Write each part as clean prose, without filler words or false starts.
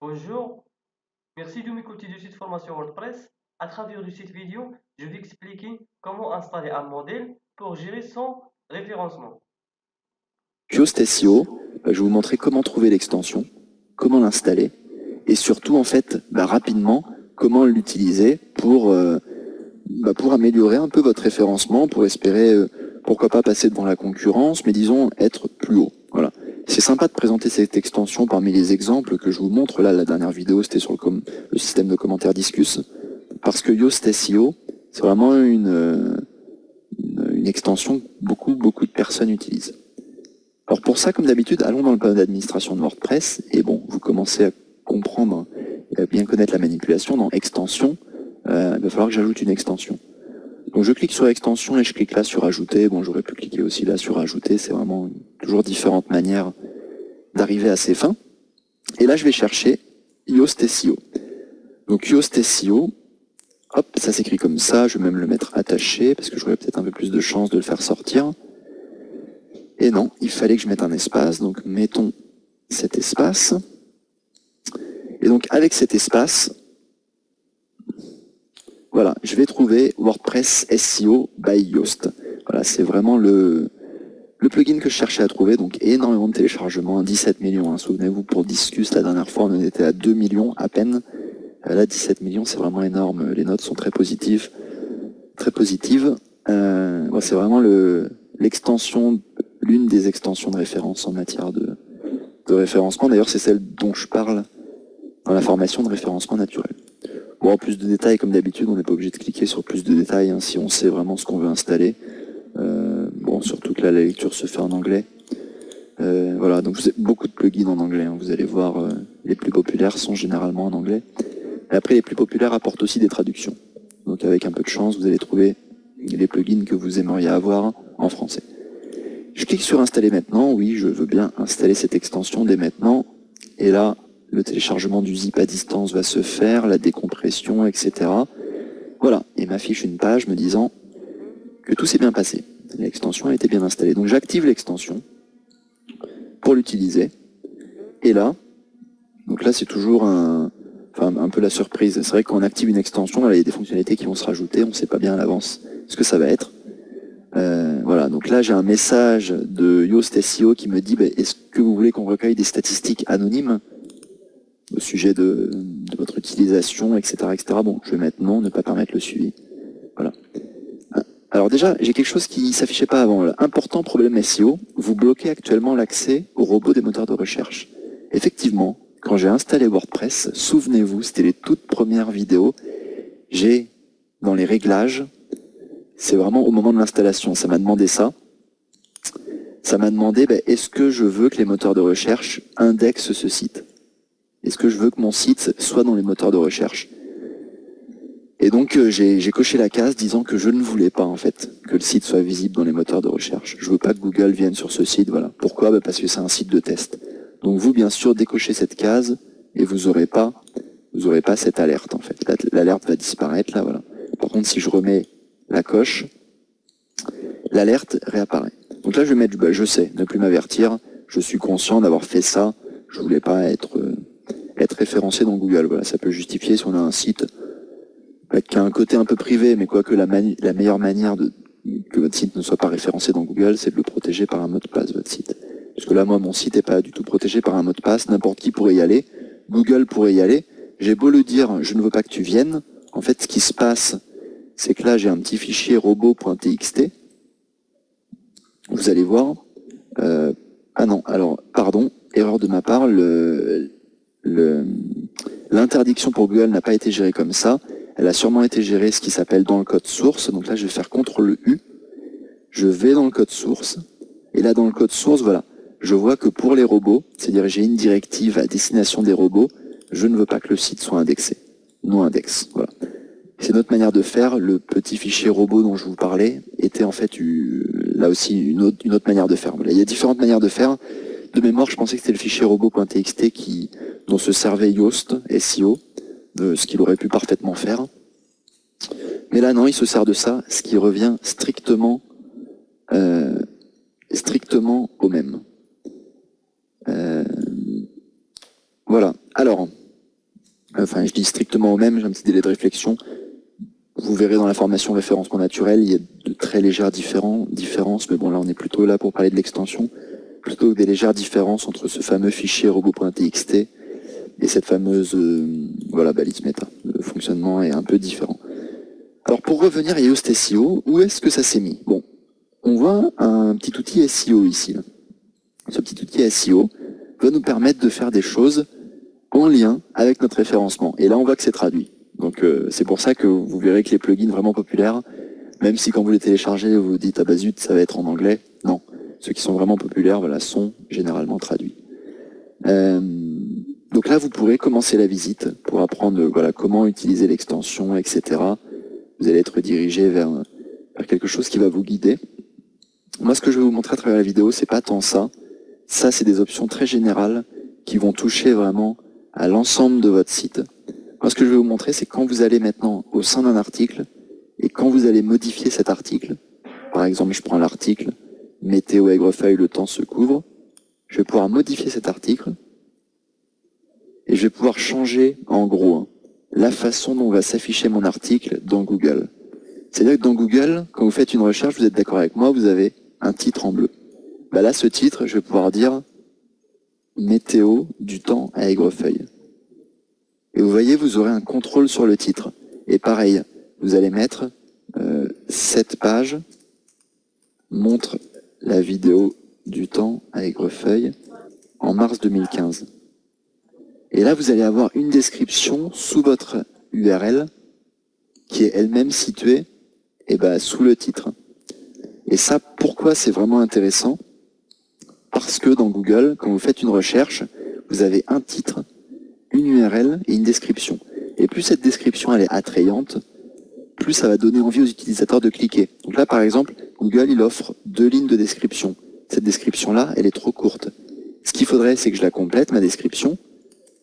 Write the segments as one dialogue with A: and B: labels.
A: Bonjour, merci de m'écouter du site formation WordPress. À travers du site vidéo, je vais expliquer comment installer un modèle pour gérer son référencement.
B: Yoast SEO, je vais vous montrer comment trouver l'extension, comment l'installer, et surtout, en fait, rapidement, comment l'utiliser pour améliorer un peu votre référencement, pour espérer, pourquoi pas passer devant la concurrence, mais disons être plus haut. Voilà. C'est sympa de présenter cette extension parmi les exemples que je vous montre. Là, la dernière vidéo, c'était sur le système de commentaires Disqus, parce que Yoast SEO, c'est vraiment une extension que beaucoup de personnes utilisent. Alors pour ça, comme d'habitude, allons dans le panneau d'administration de WordPress, et bon, vous commencez à comprendre et à bien connaître la manipulation. Dans Extension, il va falloir que j'ajoute une extension. Donc je clique sur Extension et je clique là sur Ajouter. Bon, j'aurais pu cliquer aussi là sur Ajouter, c'est vraiment toujours différentes manières d'arriver à ces fins. Et là, je vais chercher Yoast SEO. Donc Yoast SEO, hop, ça s'écrit comme ça, je vais même le mettre attaché, parce que j'aurais peut-être un peu plus de chance de le faire sortir. Et non, il fallait que je mette un espace, donc mettons cet espace. Et donc avec cet espace, voilà, je vais trouver WordPress SEO by Yoast. Voilà, c'est vraiment le plugin que je cherchais à trouver, donc énormément de téléchargements, 17 millions. Hein. Souvenez-vous, pour Disqus, la dernière fois, on en était à 2 millions à peine. Là, 17 millions, c'est vraiment énorme. Les notes sont très positives. Très positives. C'est vraiment l'extension, l'une des extensions de référence en matière de référencement. D'ailleurs, c'est celle dont je parle dans la formation de référencement naturel. Bon, en plus de détails, comme d'habitude, on n'est pas obligé de cliquer sur plus de détails hein, si on sait vraiment ce qu'on veut installer. Bon, surtout que là, la lecture se fait en anglais. Voilà, donc vous avez beaucoup de plugins en anglais. Hein, vous allez voir, les plus populaires sont généralement en anglais. Et après, les plus populaires apportent aussi des traductions. Donc avec un peu de chance, vous allez trouver les plugins que vous aimeriez avoir en français. Je clique sur installer maintenant. Oui, je veux bien installer cette extension dès maintenant. Et là, le téléchargement du zip à distance va se faire, la décompression, etc. Voilà, et m'affiche une page me disant que tout s'est bien passé. L'extension a été bien installée. Donc j'active l'extension pour l'utiliser. Et là, donc là c'est toujours un peu la surprise. C'est vrai que quand on active une extension, là, il y a des fonctionnalités qui vont se rajouter, on ne sait pas bien à l'avance ce que ça va être. Voilà, donc là j'ai un message de Yoast SEO qui me dit est-ce que vous voulez qu'on recueille des statistiques anonymes au sujet de votre utilisation, etc., etc. Bon, je vais mettre non, ne pas permettre le suivi. Voilà. Alors déjà, j'ai quelque chose qui ne s'affichait pas avant. Là. Important problème SEO, vous bloquez actuellement l'accès aux robots des moteurs de recherche. Effectivement, quand j'ai installé WordPress, souvenez-vous, c'était les toutes premières vidéos, j'ai, dans les réglages, c'est vraiment au moment de l'installation, ça m'a demandé ça. Ça m'a demandé, est-ce que je veux que les moteurs de recherche indexent ce site? Est-ce que je veux que mon site soit dans les moteurs de recherche? Et donc j'ai coché la case disant que je ne voulais pas en fait que le site soit visible dans les moteurs de recherche. Je veux pas que Google vienne sur ce site, voilà. Pourquoi? Parce que c'est un site de test. Donc vous bien sûr décochez cette case et vous aurez pas cette alerte en fait. L'alerte va disparaître là, voilà. Par contre si je remets la coche, l'alerte réapparaît. Donc là je vais mettre, je sais, ne plus m'avertir, je suis conscient d'avoir fait ça, je voulais pas être référencé dans Google. Voilà, ça peut justifier si on a un site qui a un côté un peu privé, mais quoique la meilleure manière que votre site ne soit pas référencé dans Google, c'est de le protéger par un mot de passe, votre site. Parce que là, moi, mon site n'est pas du tout protégé par un mot de passe, n'importe qui pourrait y aller, Google pourrait y aller. J'ai beau le dire, je ne veux pas que tu viennes, en fait, ce qui se passe, c'est que là, j'ai un petit fichier robot.txt, vous allez voir, ah non, alors, pardon, erreur de ma part, l'interdiction pour Google n'a pas été gérée comme ça. Elle a sûrement été gérée ce qui s'appelle dans le code source. Donc là, je vais faire CTRL-U. Je vais dans le code source. Et là, dans le code source, voilà. Je vois que pour les robots, c'est-à-dire j'ai une directive à destination des robots, je ne veux pas que le site soit indexé. Non index. Voilà. C'est notre manière de faire. Le petit fichier robot dont je vous parlais était en fait là aussi une autre manière de faire. Voilà. Il y a différentes manières de faire. De mémoire, je pensais que c'était le fichier robot.txt dont se servait Yoast SEO, ce qu'il aurait pu parfaitement faire. Mais là, non, il se sert de ça, ce qui revient strictement au même. Voilà. Alors, enfin je dis strictement au même, j'ai un petit délai de réflexion. Vous verrez dans la formation référencement naturel, il y a de très légères différences, mais bon là on est plutôt là pour parler de l'extension, plutôt que des légères différences entre ce fameux fichier robot.txt et cette fameuse voilà, balise méta. Le fonctionnement est un peu différent. Alors pour revenir à Yoast SEO, où est-ce que ça s'est mis? Bon, on voit un petit outil SEO ici. Là. Ce petit outil SEO va nous permettre de faire des choses en lien avec notre référencement. Et là on voit que c'est traduit. Donc c'est pour ça que vous verrez que les plugins vraiment populaires, même si quand vous les téléchargez, vous vous dites ah bah zut, ça va être en anglais, non. Ceux qui sont vraiment populaires, voilà, sont généralement traduits. Donc là, vous pourrez commencer la visite pour apprendre voilà, comment utiliser l'extension, etc. Vous allez être dirigé vers quelque chose qui va vous guider. Moi, ce que je vais vous montrer à travers la vidéo, c'est pas tant ça. Ça, c'est des options très générales qui vont toucher vraiment à l'ensemble de votre site. Moi, ce que je vais vous montrer, c'est quand vous allez maintenant au sein d'un article et quand vous allez modifier cet article. Par exemple, je prends l'article « Météo Aigrefeuille, le temps se couvre ». Je vais pouvoir modifier cet article et je vais pouvoir changer, en gros, la façon dont va s'afficher mon article dans Google. C'est-à-dire que dans Google, quand vous faites une recherche, vous êtes d'accord avec moi, vous avez un titre en bleu. Bah là, ce titre, je vais pouvoir dire « Météo du temps à Aigrefeuille ». Et vous voyez, vous aurez un contrôle sur le titre. Et pareil, vous allez mettre cette page montre la vidéo du temps à Aigrefeuille en mars 2015. Et là, vous allez avoir une description sous votre URL qui est elle-même située sous le titre. Et ça, pourquoi c'est vraiment intéressant? Parce que dans Google, quand vous faites une recherche, vous avez un titre, une URL et une description. Et plus cette description elle est attrayante, plus ça va donner envie aux utilisateurs de cliquer. Donc là, par exemple, Google, il offre 2 lignes de description. Cette description-là, elle est trop courte. Ce qu'il faudrait, c'est que je la complète, ma description.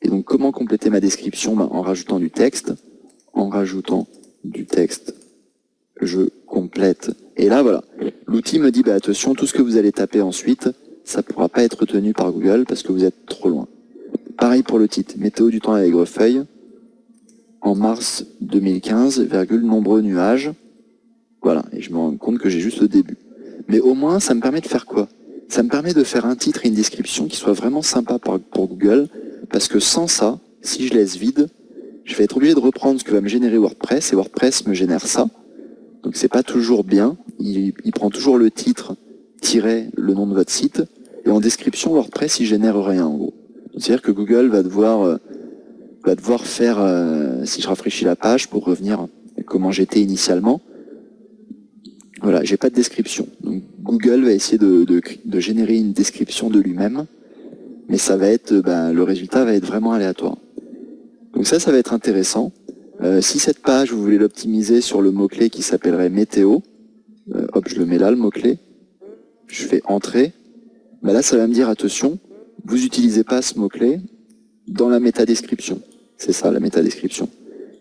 B: Et donc, comment compléter ma description? En rajoutant du texte. En rajoutant du texte, je complète. Et là, voilà. L'outil me dit, attention, tout ce que vous allez taper ensuite, ça ne pourra pas être retenu par Google parce que vous êtes trop loin. Pareil pour le titre. Météo du temps à Aigrefeuille. En mars 2015, nombreux nuages. Voilà, et je me rends compte que j'ai juste le début. Mais au moins, ça me permet de faire quoi? Ça me permet de faire un titre et une description qui soit vraiment sympa pour Google, parce que sans ça, si je laisse vide, je vais être obligé de reprendre ce que va me générer WordPress, et WordPress me génère ça. Donc c'est pas toujours bien, il prend toujours le titre, le nom de votre site, et en description, WordPress, il génère rien, en gros. C'est-à-dire que Google va devoir faire, si je rafraîchis la page pour revenir à comment j'étais initialement, voilà, j'ai pas de description. Donc Google va essayer de générer une description de lui-même, mais ça va être, le résultat va être vraiment aléatoire. Donc ça va être intéressant. Si cette page, vous voulez l'optimiser sur le mot-clé qui s'appellerait météo, hop, je le mets là, le mot-clé, je fais entrer, là ça va me dire, attention, vous n'utilisez pas ce mot-clé dans la métadescription. C'est ça, la métadescription.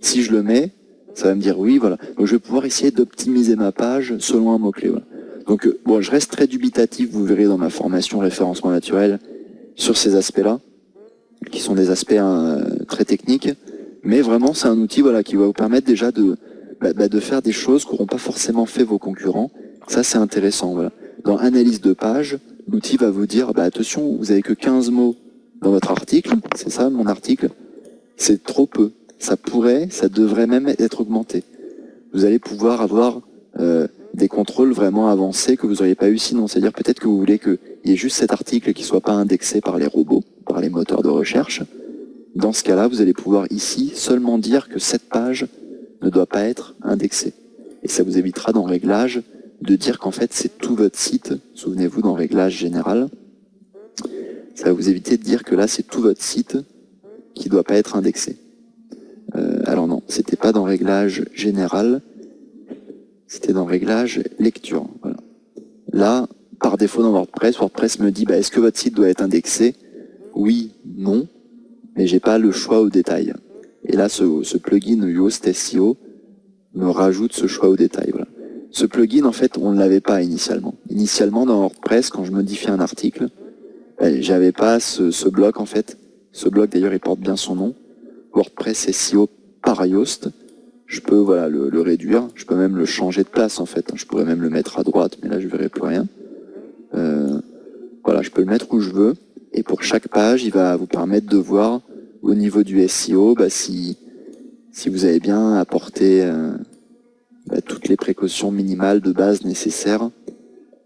B: Si je le mets, ça va me dire oui, voilà. Donc je vais pouvoir essayer d'optimiser ma page selon un mot-clé. Voilà. Donc bon, je reste très dubitatif, vous verrez dans ma formation référencement naturel, sur ces aspects-là, qui sont des aspects très techniques, mais vraiment c'est un outil qui va vous permettre déjà de faire des choses qu'auront pas forcément fait vos concurrents. Ça c'est intéressant. Voilà. Dans analyse de page, l'outil va vous dire attention, vous avez que 15 mots dans votre article, c'est ça mon article, c'est trop peu. Ça devrait même être augmenté. Vous allez pouvoir avoir des contrôles vraiment avancés que vous n'auriez pas eu sinon. C'est-à-dire peut-être que vous voulez qu'il y ait juste cet article qui ne soit pas indexé par les robots, par les moteurs de recherche. Dans ce cas-là, vous allez pouvoir ici seulement dire que cette page ne doit pas être indexée. Et ça vous évitera dans Réglages de dire qu'en fait c'est tout votre site. Souvenez-vous dans Réglages général, ça va vous éviter de dire que là c'est tout votre site qui ne doit pas être indexé. Alors non, c'était pas dans Réglages général, c'était dans Réglages lecture. Voilà. Là, par défaut dans WordPress me dit est-ce que votre site doit être indexé? Oui, non, mais j'ai pas le choix au détail. Et là, ce plugin Yoast SEO me rajoute ce choix au détail. Voilà. Ce plugin, en fait, on ne l'avait pas initialement. Initialement, dans WordPress, quand je modifiais un article, j'avais pas ce bloc, en fait. Ce bloc, d'ailleurs, il porte bien son nom. WordPress SEO par Yoast, je peux voilà, le réduire, je peux même le changer de place en fait, je pourrais même le mettre à droite, mais là je verrai plus rien. Voilà, je peux le mettre où je veux, et pour chaque page, il va vous permettre de voir au niveau du SEO si vous avez bien apporté toutes les précautions minimales de base nécessaires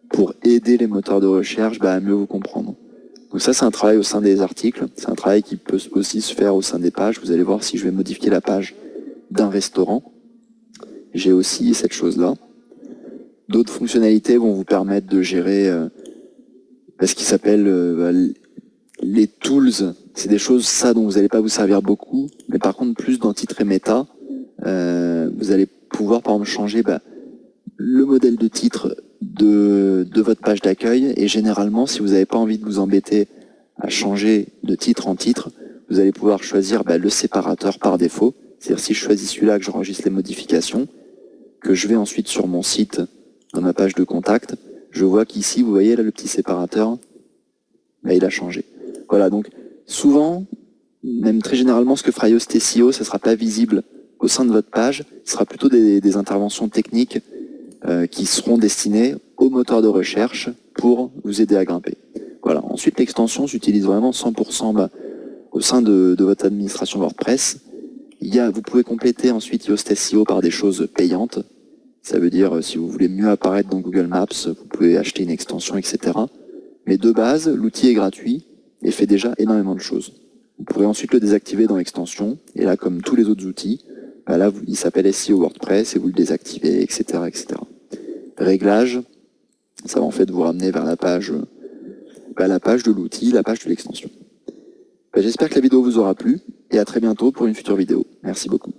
B: pour aider les moteurs de recherche à mieux vous comprendre. Donc ça, c'est un travail au sein des articles, c'est un travail qui peut aussi se faire au sein des pages. Vous allez voir, si je vais modifier la page d'un restaurant, j'ai aussi cette chose-là. D'autres fonctionnalités vont vous permettre de gérer ce qui s'appelle les tools. C'est des choses, ça, dont vous n'allez pas vous servir beaucoup, mais par contre, plus dans titre et méta, vous allez pouvoir, par exemple, changer le modèle de titre de votre page d'accueil, et généralement, si vous n'avez pas envie de vous embêter à changer de titre en titre, vous allez pouvoir choisir le séparateur par défaut. C'est-à-dire, si je choisis celui-là, que j'enregistre les modifications, que je vais ensuite sur mon site, dans ma page de contact, je vois qu'ici, vous voyez là le petit séparateur, il a changé. Voilà, donc souvent, même très généralement, ce que fera Yoast SEO, ça ne sera pas visible au sein de votre page, ce sera plutôt des interventions techniques qui seront destinées aux moteurs de recherche pour vous aider à grimper. Voilà. Ensuite, l'extension s'utilise vraiment 100% au sein de votre administration WordPress. Vous pouvez compléter ensuite Yoast SEO par des choses payantes. Ça veut dire, si vous voulez mieux apparaître dans Google Maps, vous pouvez acheter une extension, etc. Mais de base, l'outil est gratuit et fait déjà énormément de choses. Vous pourrez ensuite le désactiver dans l'extension, et là, comme tous les autres outils, là, il s'appelle SEO WordPress et vous le désactivez, etc., etc. Réglage, ça va en fait vous ramener vers la page de l'outil, la page de l'extension. J'espère que la vidéo vous aura plu, et à très bientôt pour une future vidéo. Merci beaucoup.